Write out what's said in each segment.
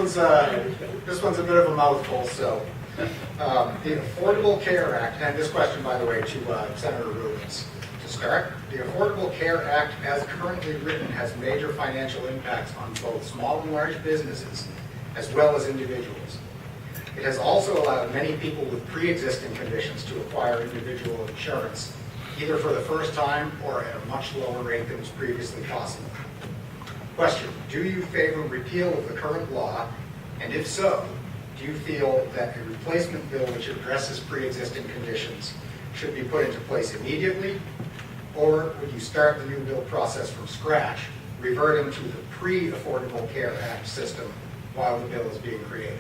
one's a bit of a mouthful. So, the Affordable Care Act, and this question, by the way, to Senator Rubens. To start, the Affordable Care Act, as currently written, has major financial impacts on both small and large businesses, as well as individuals. It has also allowed many people with pre-existing conditions to acquire individual insurance, either for the first time or at a much lower rate than was previously possible. Question, do you favor repeal of the current law? And if so, do you feel that a replacement bill which addresses pre-existing conditions should be put into place immediately? Or would you start the new bill process from scratch, reverting to the pre-Affordable Care Act system while the bill is being created?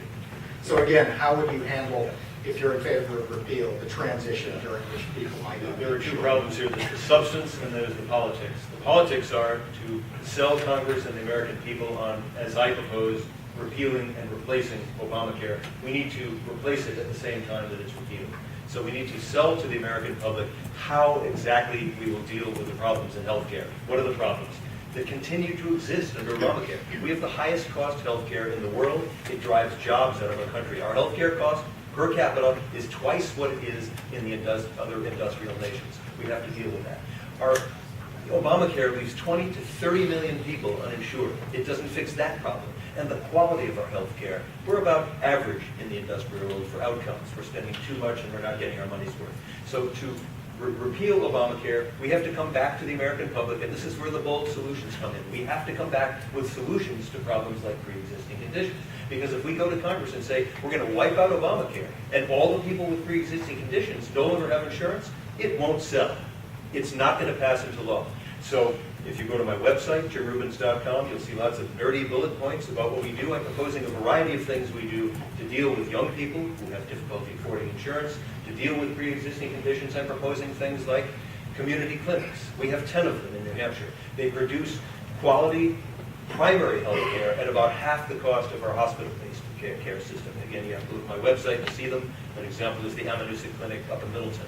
So again, how would you handle, if you're in favor of repeal, the transition during which people might not be There are two sure? problems here. There's the substance and there's the politics. The politics are to sell Congress and the American people on, as I propose, repealing and replacing Obamacare. We need to replace it at the same time that it's repealed. So we need to sell to the American public how exactly we will deal with the problems in health care. What are the problems that continue to exist under Obamacare? We have the highest cost health care in the world. It drives jobs out of our country. Our health care cost per capita is twice what it is in the other industrial nations. We have to deal with that. Our Obamacare leaves 20 to 30 million people uninsured. It doesn't fix that problem. And the quality of our health care, we're about average in the industrial world for outcomes. We're spending too much and we're not getting our money's worth. So to repeal Obamacare, we have to come back to the American public, and this is where the bold solutions come in. We have to come back with solutions to problems like pre-existing conditions. Because if we go to Congress and say, we're going to wipe out Obamacare, and all the people with pre-existing conditions no longer have insurance, it won't sell. It's not going to pass into law. So if you go to my website, jimrubens.com, you'll see lots of nerdy bullet points about what we do. I'm proposing a variety of things we do to deal with young people who have difficulty affording insurance, to deal with pre-existing conditions. I'm proposing things like community clinics. We have 10 of them in New Hampshire. They produce quality primary health care at about half the cost of our hospital-based care system. Again, you have to look at my website to see them. An example is the Amanuset Clinic up in Middleton.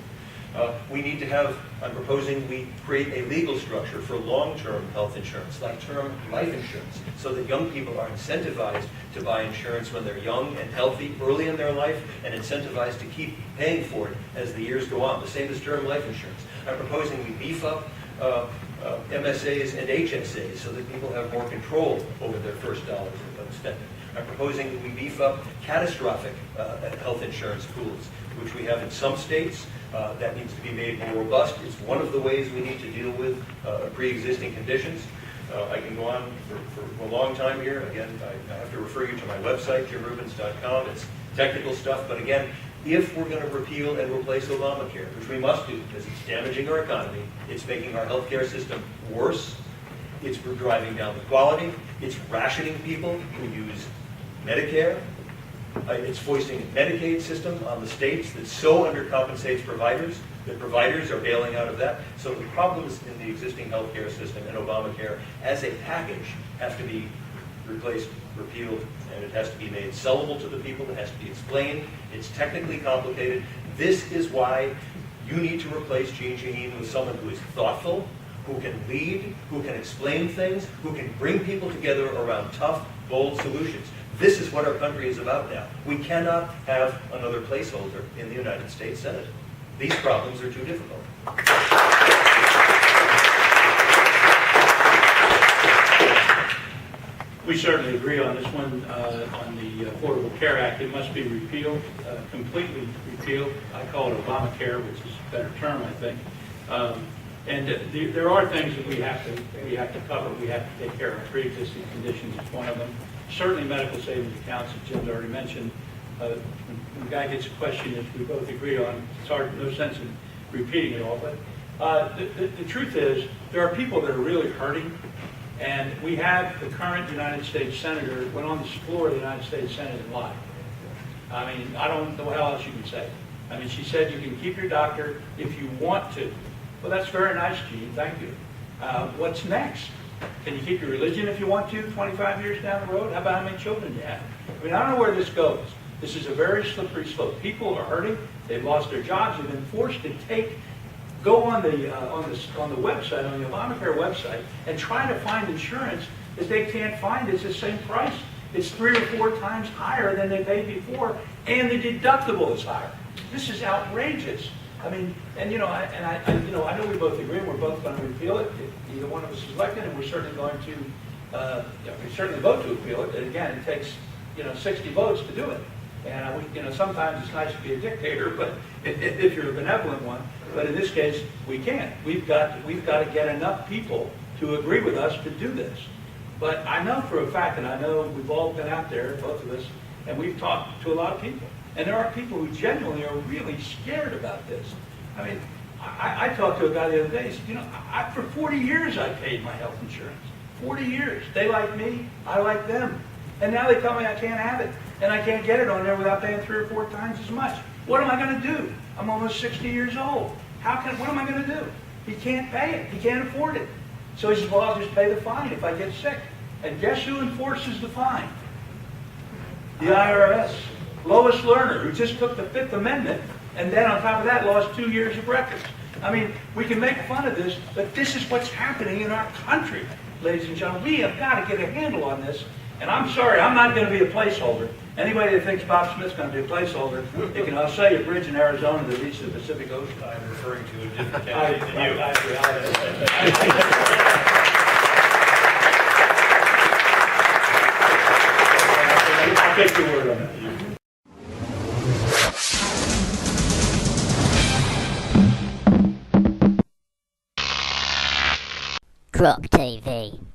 We need to have, I'm proposing we create a legal structure for long-term health insurance, like term life insurance, so that young people are incentivized to buy insurance when they're young and healthy early in their life, and incentivized to keep paying for it as the years go on, the same as term life insurance. I'm proposing we beef up MSAs and HSAs so that people have more control over their first dollars of spending. I'm proposing that we beef up catastrophic health insurance pools, which we have in some states. That needs to be made more robust. It's one of the ways we need to deal with pre-existing conditions. I can go on for a long time here. Again, I have to refer you to my website, jimrubens.com. It's technical stuff, but again, if we're going to repeal and replace Obamacare, which we must do because it's damaging our economy, it's making our healthcare system worse, it's driving down the quality, it's rationing people who use Medicare, it's foisting a Medicaid system on the states that so undercompensates providers that providers are bailing out of that. So the problems in the existing healthcare system and Obamacare as a package have to be replaced, repealed, and it has to be made sellable to the people. It has to be explained. It's technically complicated. This is why you need to replace Jeanne Shaheen with someone who is thoughtful, who can lead, who can explain things, who can bring people together around tough, bold solutions. This is what our country is about now. We cannot have another placeholder in the United States Senate. These problems are too difficult. We certainly agree on this one, on the Affordable Care Act. It must be repealed, completely repealed. I call it Obamacare, which is a better term, I think. And there are things that we have to cover. We have to take care of pre-existing conditions. It's one of them. Certainly medical savings accounts, as Jim's already mentioned. When a guy gets a question that we both agree on, it's hard, no sense in repeating it all. But the truth is, there are people that are really hurting. And we have the current United States Senator went on the floor of the United States Senate and lied. I mean, I don't know how else you can say it. I mean, she said you can keep your doctor if you want to. Well, that's very nice, Jeanne. Thank you. What's next? Can you keep your religion if you want to 25 years down the road? How about how many children you have? I mean, I don't know where this goes. This is a very slippery slope. People are hurting. They've lost their jobs. They've been forced to go on the website, on the Obamacare website, and try to find insurance that they can't find. It's the same price It's 3 or 4 times higher than they paid before, and the deductible is higher. This is outrageous. I mean, and I know we both agree, we're both going to repeal it if either one of us is elected, and we're certainly going to, we certainly vote to repeal it. And again, it takes, 60 votes to do it. And sometimes it's nice to be a dictator, but if you're a benevolent one. But in this case, we can't. We've got to get enough people to agree with us to do this. But I know for a fact, and I know we've all been out there, both of us, and we've talked to a lot of people. And there are people who genuinely are really scared about this. I mean, I talked to a guy the other day. He said, for 40 years I paid my health insurance. 40 years. They like me, I like them. And now they tell me I can't have it. And I can't get it on there without paying 3 or 4 times as much. What am I going to do? I'm almost 60 years old. What am I going to do? He can't pay it. He can't afford it. So he says, well, I'll just pay the fine if I get sick. And guess who enforces the fine? The IRS. Lois Lerner, who just took the 5th Amendment, and then on top of that lost 2 years of records. I mean, we can make fun of this, but this is what's happening in our country, ladies and gentlemen. We have got to get a handle on this. And I'm sorry, I'm not going to be a placeholder. Anybody that thinks Bob Smith's going to be a placeholder, I'll sell you a bridge in Arizona that leads to the Pacific Ocean. I'm referring to a different candidate than you. I'll take your word on that. GrokTV.